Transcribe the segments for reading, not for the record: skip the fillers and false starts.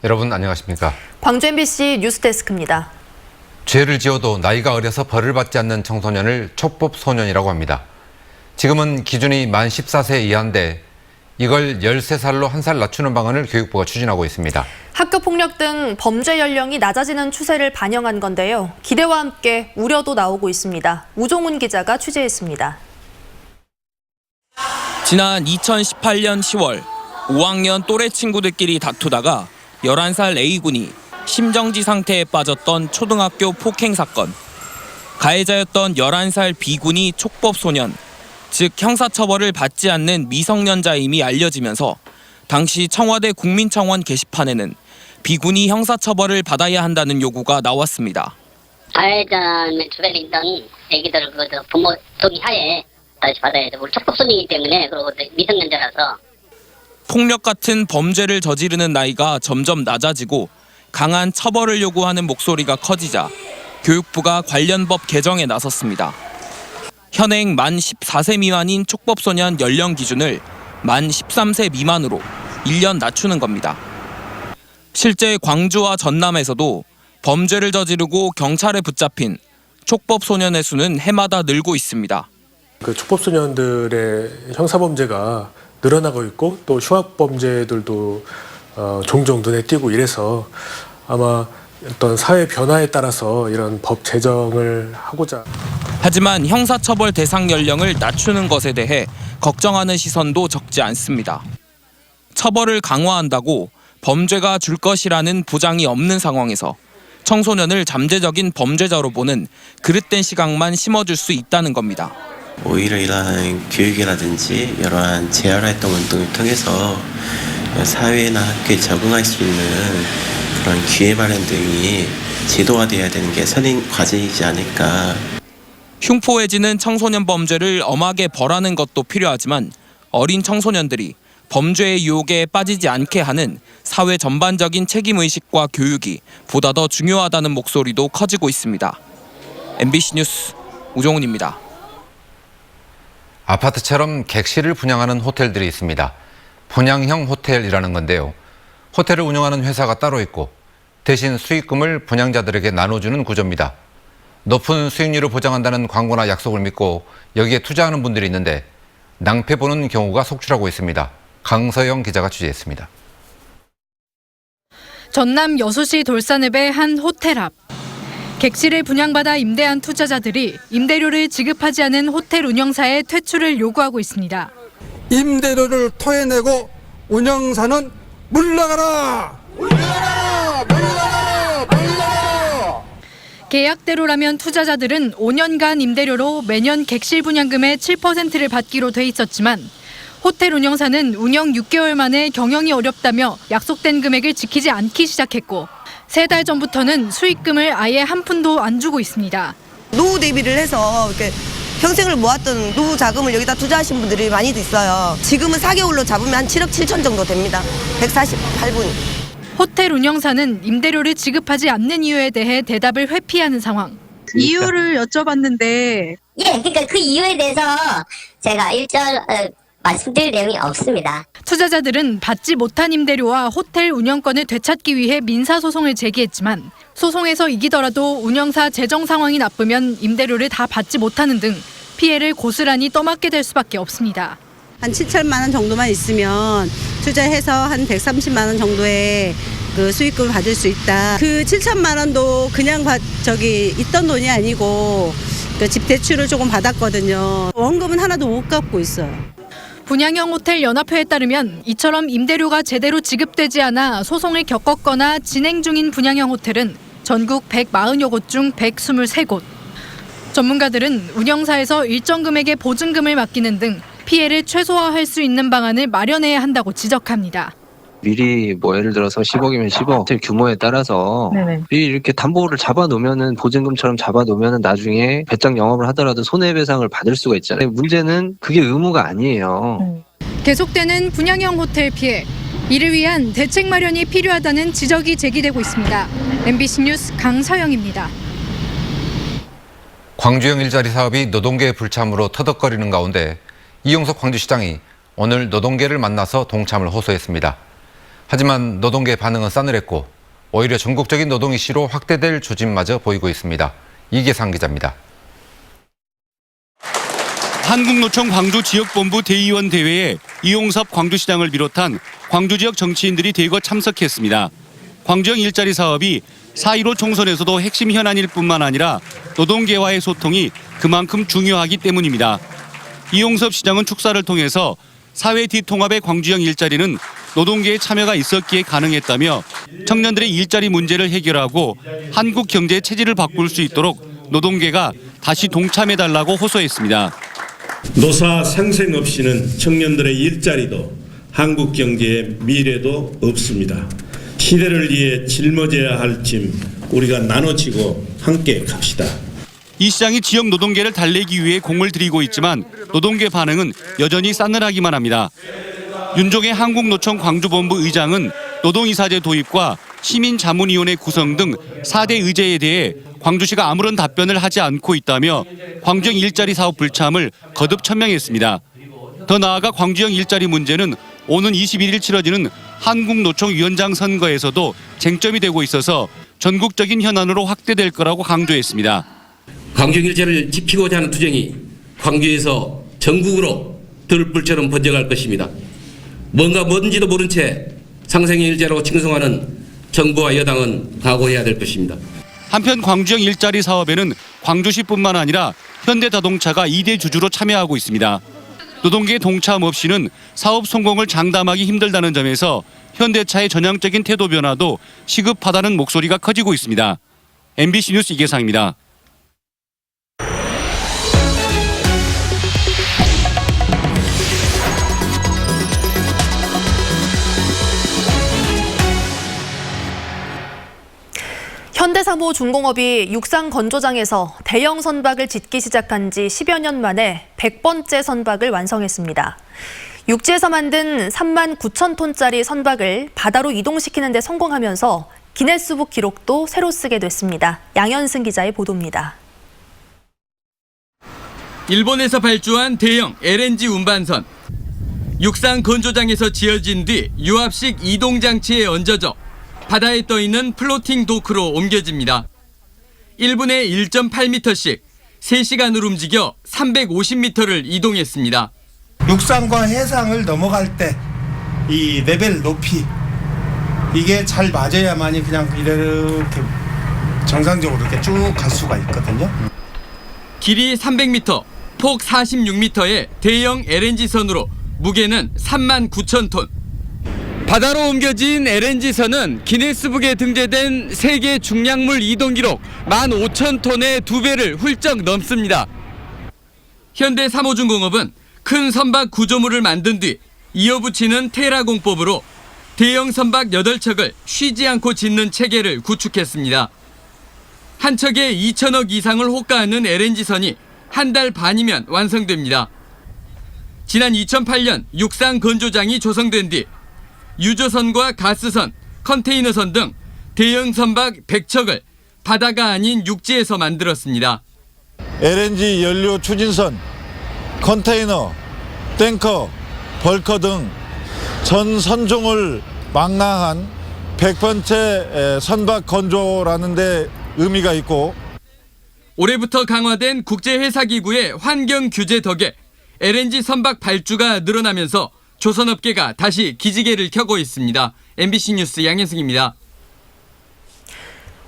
여러분 안녕하십니까? 광주 MBC 뉴스데스크입니다. 죄를 지어도 나이가 어려서 벌을 받지 않는 청소년을 촉법소년이라고 합니다. 지금은 기준이 만 14세 이하인데 이걸 13살로 1살 낮추는 방안을 교육부가 추진하고 있습니다. 학교폭력 등 범죄 연령이 낮아지는 추세를 반영한 건데요. 기대와 함께 우려도 나오고 있습니다. 우종훈 기자가 취재했습니다. 지난 2018년 10월 5학년 또래 친구들끼리 다투다가 11살 A군이 심정지 상태에 빠졌던 초등학교 폭행 사건. 가해자였던 11살 B군이 촉법소년, 즉 형사처벌을 받지 않는 미성년자임이 알려지면서 당시 청와대 국민청원 게시판에는 B군이 형사처벌을 받아야 한다는 요구가 나왔습니다. 가해자 주변에 있던 애기들 부모 동의하에 다시 받아야 되고 촉법소년이기 때문에 그리고 미성년자라서 폭력 같은 범죄를 저지르는 나이가 점점 낮아지고 강한 처벌을 요구하는 목소리가 커지자 교육부가 관련 법 개정에 나섰습니다. 현행 만 14세 미만인 촉법소년 연령 기준을 만 13세 미만으로 1년 낮추는 겁니다. 실제 광주와 전남에서도 범죄를 저지르고 경찰에 붙잡힌 촉법소년의 수는 해마다 늘고 있습니다. 그 촉법소년들의 형사범죄가 늘어나고 있고 또 흉악범죄들도 종종 눈에 띄고 이래서 아마 어떤 사회 변화에 따라서 이런 법 제정을 하고자. 하지만 형사처벌 대상 연령을 낮추는 것에 대해 걱정하는 시선도 적지 않습니다. 처벌을 강화한다고 범죄가 줄 것이라는 보장이 없는 상황에서 청소년을 잠재적인 범죄자로 보는 그릇된 시각만 심어줄 수 있다는 겁니다. 오히려 이러한 교육이라든지 여러한 재활활동 운동을 통해서 사회나 학교에 적응할 수 있는 그런 기회 마련 등이 제도화되어야 되는 게 선행 과제이지 않을까. 흉포해지는 청소년 범죄를 엄하게 벌하는 것도 필요하지만 어린 청소년들이 범죄의 유혹에 빠지지 않게 하는 사회 전반적인 책임의식과 교육이 보다 더 중요하다는 목소리도 커지고 있습니다. MBC 뉴스 우종훈입니다. 아파트처럼 객실을 분양하는 호텔들이 있습니다. 분양형 호텔이라는 건데요. 호텔을 운영하는 회사가 따로 있고 대신 수익금을 분양자들에게 나눠주는 구조입니다. 높은 수익률을 보장한다는 광고나 약속을 믿고 여기에 투자하는 분들이 있는데 낭패 보는 경우가 속출하고 있습니다. 강서영 기자가 취재했습니다. 전남 여수시 돌산읍의 한 호텔 앞. 객실을 분양받아 임대한 투자자들이 임대료를 지급하지 않은 호텔 운영사의 퇴출을 요구하고 있습니다. 임대료를 토해내고 운영사는 물러가라! 물러가라! 물러가라! 물러가라! 계약대로라면 투자자들은 5년간 임대료로 매년 객실 분양금의 7%를 받기로 돼 있었지만 호텔 운영사는 운영 6개월 만에 경영이 어렵다며 약속된 금액을 지키지 않기 시작했고 3달 전부터는 수익금을 아예 한 푼도 안 주고 있습니다. 노후 대비를 해서 이렇게 평생을 모았던 노후 자금을 여기다 투자하신 분들이 많이 있어요. 지금은 4개월로 잡으면 한 7억 7천 정도 됩니다. 148분. 호텔 운영사는 임대료를 지급하지 않는 이유에 대해 대답을 회피하는 상황. 이유를 여쭤봤는데 그러니까 그 이유에 대해서 제가 말씀드릴 내용이 없습니다. 투자자들은 받지 못한 임대료와 호텔 운영권을 되찾기 위해 민사소송을 제기했지만 소송에서 이기더라도 운영사 재정 상황이 나쁘면 임대료를 다 받지 못하는 등 피해를 고스란히 떠맡게 될 수밖에 없습니다. 한 7천만 원 정도만 있으면 투자해서 한 130만 원 정도의 그 수익금을 받을 수 있다. 그 7천만 원도 그냥 있던 돈이 아니고 그 집 대출을 조금 받았거든요. 원금은 하나도 못 갚고 있어요. 분양형 호텔 연합회에 따르면 이처럼 임대료가 제대로 지급되지 않아 소송을 겪었거나 진행 중인 분양형 호텔은 전국 140여 곳 중 123곳. 전문가들은 운영사에서 일정 금액의 보증금을 맡기는 등 피해를 최소화할 수 있는 방안을 마련해야 한다고 지적합니다. 미리 예를 들어서 10억이면 10억 호텔 규모에 따라서 미리 이렇게 담보를 잡아놓으면은 보증금처럼 잡아놓으면은 나중에 배짱 영업을 하더라도 손해배상을 받을 수가 있잖아요. 문제는 그게 의무가 아니에요. 계속되는 분양형 호텔 피해. 이를 위한 대책 마련이 필요하다는 지적이 제기되고 있습니다. MBC 뉴스 강서영입니다. 광주형 일자리 사업이 노동계의 불참으로 터덕거리는 가운데 이용석 광주시장이 오늘 노동계를 만나서 동참을 호소했습니다. 하지만 노동계 반응은 싸늘했고 오히려 전국적인 노동 이슈로 확대될 조짐마저 보이고 있습니다. 이계상 기자입니다. 한국노총 광주지역본부 대의원 대회에 이용섭 광주시장을 비롯한 광주 지역 정치인들이 대거 참석했습니다. 광주형 일자리 사업이 4.15 총선에서도 핵심 현안일 뿐만 아니라 노동계와의 소통이 그만큼 중요하기 때문입니다. 이용섭 시장은 축사를 통해서 사회 뒤통합의 광주형 일자리는 노동계의 참여가 있었기에 가능했다며 청년들의 일자리 문제를 해결하고 한국 경제의 체질을 바꿀 수 있도록 노동계가 다시 동참해달라고 호소했습니다. 노사 상생 없이는 청년들의 일자리도 한국 경제의 미래도 없습니다. 시대를 위해 짊어져야 할 짐 우리가 나눠지고 함께 갑시다. 이 시장이 지역 노동계를 달래기 위해 공을 들이고 있지만 노동계 반응은 여전히 싸늘하기만 합니다. 윤종의 한국노총 광주본부 의장은 노동이사제 도입과 시민자문위원회 구성 등 4대 의제에 대해 광주시가 아무런 답변을 하지 않고 있다며 광주형 일자리 사업 불참을 거듭 천명했습니다. 더 나아가 광주형 일자리 문제는 오는 21일 치러지는 한국노총 위원장 선거에서도 쟁점이 되고 있어서 전국적인 현안으로 확대될 거라고 강조했습니다. 광주형 일자리를 지키고자 하는 투쟁이 광주에서 전국으로 들불처럼 번져갈 것입니다. 뭔지도 모른 채 상생의 일자리로 칭송하는 정부와 여당은 각오해야 될 것입니다. 한편 광주형 일자리 사업에는 광주시뿐만 아니라 현대자동차가 2대 주주로 참여하고 있습니다. 노동계 동참 없이는 사업 성공을 장담하기 힘들다는 점에서 현대차의 전향적인 태도 변화도 시급하다는 목소리가 커지고 있습니다. MBC 뉴스 이계상입니다. 현대사모 중공업이 육상 건조장에서 대형 선박을 짓기 시작한 지 10여 년 만에 100번째 선박을 완성했습니다. 육지에서 만든 3만 9천 톤짜리 선박을 바다로 이동시키는 데 성공하면서 기네스북 기록도 새로 쓰게 됐습니다. 양현승 기자의 보도입니다. 일본에서 발주한 대형 LNG 운반선. 육상 건조장에서 지어진 뒤 유압식 이동장치에 얹어져 바다에 떠있는 플로팅 도크로 옮겨집니다. 1분에 1.8m씩 3시간을 움직여 350m를 이동했습니다. 육상과 해상을 넘어갈 때 이 레벨 높이 이게 잘 맞아야만이 그냥 이렇게 정상적으로 이렇게 쭉 갈 수가 있거든요. 길이 300m, 폭 46m의 대형 LNG선으로 무게는 3만 9천 톤. 바다로 옮겨진 LNG선은 기네스북에 등재된 세계 중량물 이동 기록 15,000톤의 2배를 훌쩍 넘습니다. 현대사모중공업은 큰 선박 구조물을 만든 뒤 이어붙이는 테라 공법으로 대형 선박 8척을 쉬지 않고 짓는 체계를 구축했습니다. 한 척에 2천억 이상을 호가하는 LNG선이 한 달 반이면 완성됩니다. 지난 2008년 육상 건조장이 조성된 뒤 유조선과 가스선, 컨테이너선 등 대형 선박 100척을 바다가 아닌 육지에서 만들었습니다. LNG 연료 추진선, 컨테이너, 탱커, 벌커 등 전 선종을 망라한 100번째 선박 건조라는 데 의미가 있고, 올해부터 강화된 국제회사기구의 환경 규제 덕에 LNG 선박 발주가 늘어나면서 조선업계가 다시 기지개를 켜고 있습니다. MBC 뉴스 양현승입니다.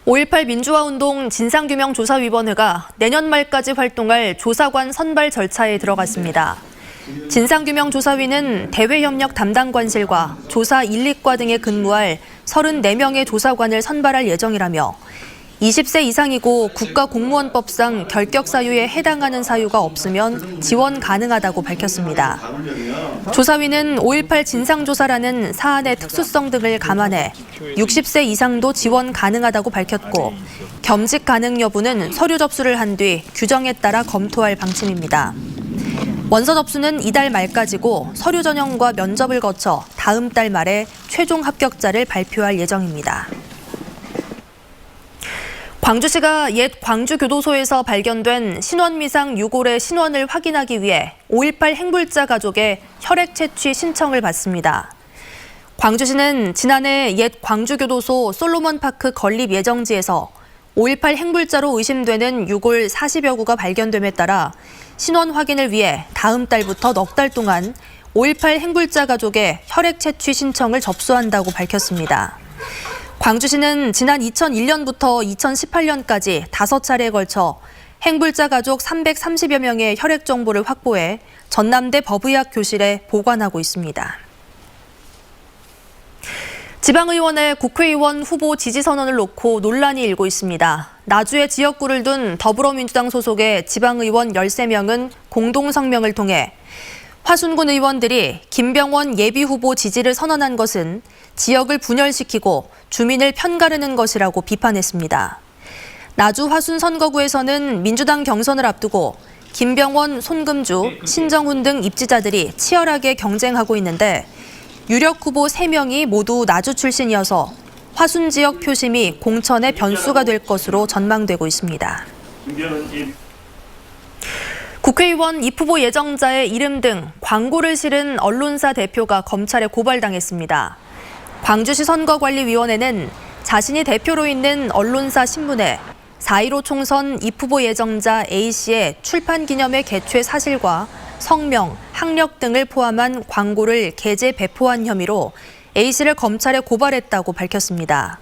5.18 민주화운동 진상규명조사위원회가 내년 말까지 활동할 조사관 선발 절차에 들어갔습니다. 진상규명조사위는 대외협력 담당관실과 조사 1, 2과 등에 근무할 34명의 조사관을 선발할 예정이라며 20세 이상이고 국가공무원법상 결격 사유에 해당하는 사유가 없으면 지원 가능하다고 밝혔습니다. 조사위는 5.18 진상조사라는 사안의 특수성 등을 감안해 60세 이상도 지원 가능하다고 밝혔고, 겸직 가능 여부는 서류 접수를 한 뒤 규정에 따라 검토할 방침입니다. 원서 접수는 이달 말까지고 서류 전형과 면접을 거쳐 다음 달 말에 최종 합격자를 발표할 예정입니다. 광주시가 옛 광주교도소에서 발견된 신원미상 유골의 신원을 확인하기 위해 5.18 행불자 가족의 혈액 채취 신청을 받습니다. 광주시는 지난해 옛 광주교도소 솔로몬파크 건립 예정지에서 5.18 행불자로 의심되는 유골 40여 구가 발견됨에 따라 신원 확인을 위해 다음 달부터 넉 달 동안 5.18 행불자 가족의 혈액 채취 신청을 접수한다고 밝혔습니다. 광주시는 지난 2001년부터 2018년까지 5차례에 걸쳐 행불자 가족 330여 명의 혈액 정보를 확보해 전남대 법의학 교실에 보관하고 있습니다. 지방의원의 국회의원 후보 지지 선언을 놓고 논란이 일고 있습니다. 나주에 지역구를 둔 더불어민주당 소속의 지방의원 13명은 공동성명을 통해 화순군 의원들이 김병원 예비후보 지지를 선언한 것은 지역을 분열시키고 주민을 편가르는 것이라고 비판했습니다. 나주 화순 선거구에서는 민주당 경선을 앞두고 김병원, 손금주, 신정훈 등 입지자들이 치열하게 경쟁하고 있는데 유력 후보 3명이 모두 나주 출신이어서 화순 지역 표심이 공천의 변수가 될 것으로 전망되고 있습니다. 국회의원 입후보 예정자의 이름 등 광고를 실은 언론사 대표가 검찰에 고발당했습니다. 광주시 선거관리위원회는 자신이 대표로 있는 언론사 신문에 4.15 총선 입후보 예정자 A씨의 출판 기념회 개최 사실과 성명, 학력 등을 포함한 광고를 게재 배포한 혐의로 A씨를 검찰에 고발했다고 밝혔습니다.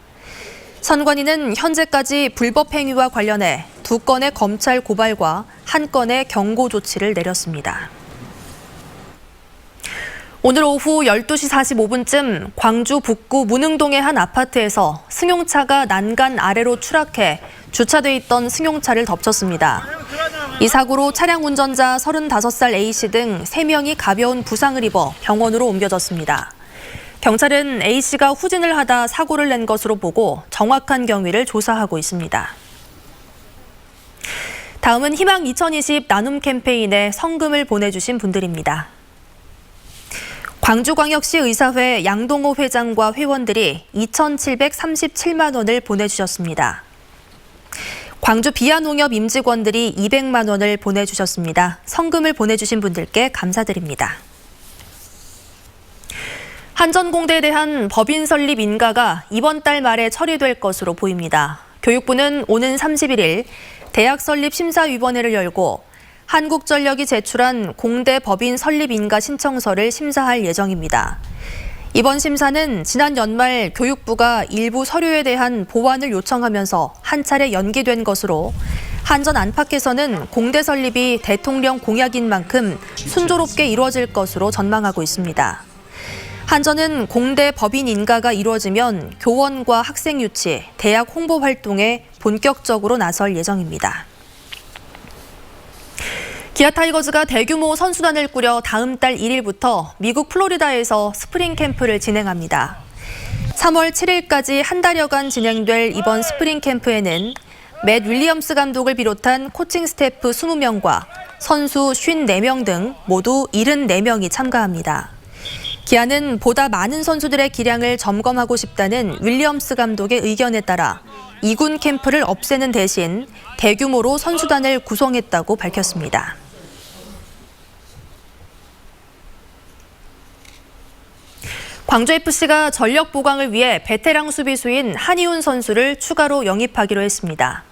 선관위는 현재까지 불법 행위와 관련해 2건의 검찰 고발과 1건의 경고 조치를 내렸습니다. 오늘 오후 12시 45분쯤 광주 북구 문흥동의 한 아파트에서 승용차가 난간 아래로 추락해 주차돼 있던 승용차를 덮쳤습니다. 이 사고로 차량 운전자 35살 A씨 등 3명이 가벼운 부상을 입어 병원으로 옮겨졌습니다. 경찰은 A씨가 후진을 하다 사고를 낸 것으로 보고 정확한 경위를 조사하고 있습니다. 다음은 희망 2020 나눔 캠페인에 성금을 보내주신 분들입니다. 광주광역시 의사회 양동호 회장과 회원들이 2,737만 원을 보내주셨습니다. 광주 비아농협 임직원들이 200만 원을 보내주셨습니다. 성금을 보내주신 분들께 감사드립니다. 한전공대에 대한 법인 설립 인가가 이번 달 말에 처리될 것으로 보입니다. 교육부는 오는 31일 대학 설립 심사위원회를 열고 한국전력이 제출한 공대 법인 설립 인가 신청서를 심사할 예정입니다. 이번 심사는 지난 연말 교육부가 일부 서류에 대한 보완을 요청하면서 한 차례 연기된 것으로 한전 안팎에서는 공대 설립이 대통령 공약인 만큼 순조롭게 이루어질 것으로 전망하고 있습니다. 한전은 공대 법인 인가가 이루어지면 교원과 학생 유치, 대학 홍보 활동에 본격적으로 나설 예정입니다. 기아 타이거즈가 대규모 선수단을 꾸려 다음 달 1일부터 미국 플로리다에서 스프링 캠프를 진행합니다. 3월 7일까지 한 달여간 진행될 이번 스프링 캠프에는 맷 윌리엄스 감독을 비롯한 코칭 스태프 20명과 선수 54명 등 모두 74명이 참가합니다. 기아는 보다 많은 선수들의 기량을 점검하고 싶다는 윌리엄스 감독의 의견에 따라 2군 캠프를 없애는 대신 대규모로 선수단을 구성했다고 밝혔습니다. 광주FC가 전력 보강을 위해 베테랑 수비수인 한희훈 선수를 추가로 영입하기로 했습니다.